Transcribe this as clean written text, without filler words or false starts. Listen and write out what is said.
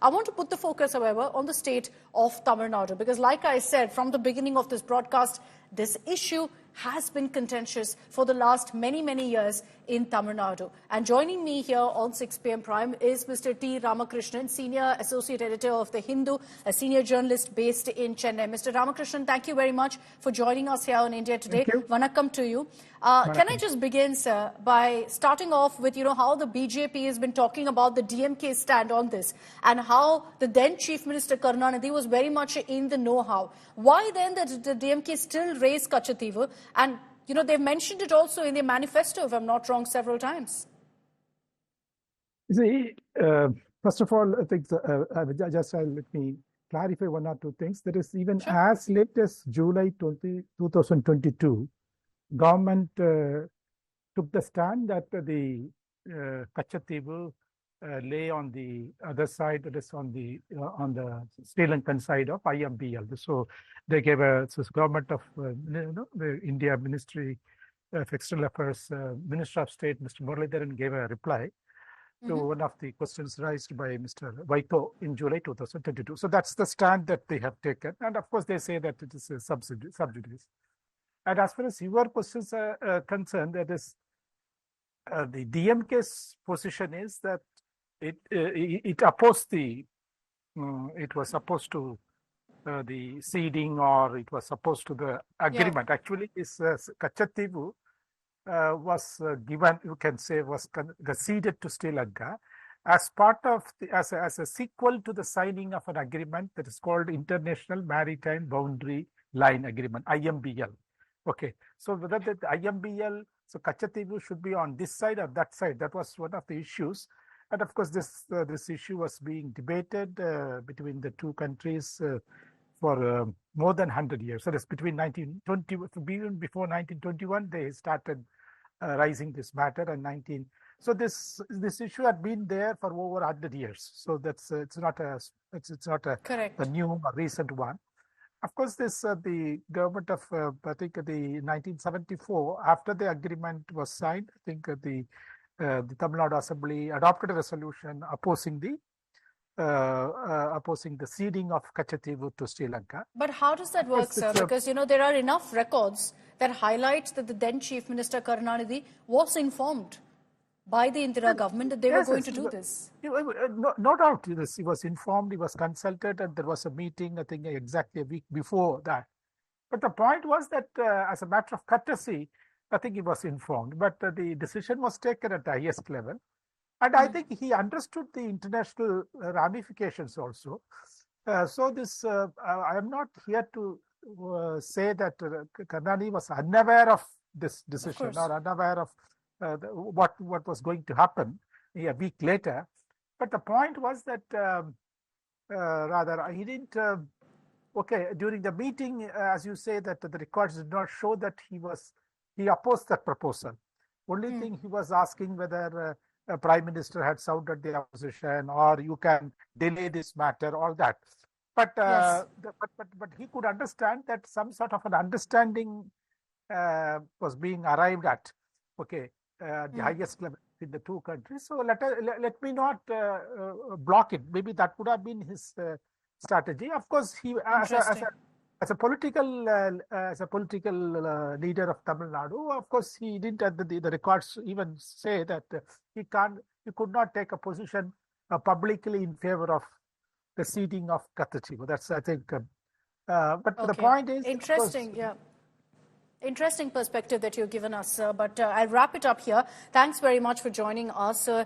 I want to put the focus, however, on the state of Tamil Nadu, because like I said, from the beginning of this broadcast, this issue has been contentious for the last many, many years in Tamil Nadu. And joining me here on 6 p.m. Prime is Mr. T. Ramakrishnan, Senior Associate Editor of The Hindu, a senior journalist based in Chennai. Mr. Ramakrishnan, thank you very much for joining us here on India Today. Vanakkam to you. Can I just begin, sir, by starting off with, how the BJP has been talking about the DMK stand on this and how the then Chief Minister Karunanidhi was very much in the know-how. Why then did the DMK still raise Katchatheevu? And, they've mentioned it also in their manifesto, if I'm not wrong, several times. See, first of all, I think let me clarify one or two things. That is, even as late as July 2022, government took the stand that the Katchatheevu lay on the other side, that is on the Sri Lankan side of IMBL. So they gave government of the India Ministry of External Affairs, Minister of State, Mr. Muralidharan, gave a reply to one of the questions raised by Mr. Vaito in July 2022. So that's the stand that they have taken. And of course, they say that it is a subsidies. And as far as your questions are concerned, that is, the DMK's position is that it opposed it was opposed to the ceding, or it was opposed to the agreement. Yeah. Actually, Katchatheevu was given, you can say, was ceded to Sri Lanka as part of as a sequel to the signing of an agreement that is called International Maritime Boundary Line Agreement, IMBL. Okay, so whether the IMBL, so Katchatheevu should be on this side or that side, that was one of the issues. And of course, this issue was being debated between the two countries for more than 100 years. So that's between 1920, even before 1921, they started raising this matter, and So this issue had been there for over 100 years. So that's it's not a new or recent one. Of course, the government of I think the 1974, after the agreement was signed, I think the Tamil Nadu Assembly adopted a resolution opposing the ceding of Katchatheevu to Sri Lanka. But how does that work, sir? Because there are enough records that highlight that the then Chief Minister Karunanidhi was informed by the Indira government that they were going to do this. No doubt, he was informed, he was consulted, and there was a meeting, I think, exactly a week before that. But the point was that as a matter of courtesy, I think he was informed, but the decision was taken at the highest level. And I think he understood the international ramifications also. So this, I am not here to say that Karunanidhi was unaware of this decision or unaware of what was going to happen a week later. But the point was that rather he didn't, during the meeting, as you say, that the records did not show that he opposed that proposal. Only thing he was asking whether a prime minister had sounded the opposition, or you can delay this matter, all that. But but he could understand that some sort of an understanding was being arrived at. The highest level in the two countries. So let me not block it. Maybe that would have been his strategy. Of course, he as a political leader of Tamil Nadu, of course, he didn't. The records even say that he could not take a position publicly in favor of the ceding of Katchatheevu. That's, I think. But the point is interesting. Interesting perspective that you've given us, sir. But I'll wrap it up here. Thanks very much for joining us.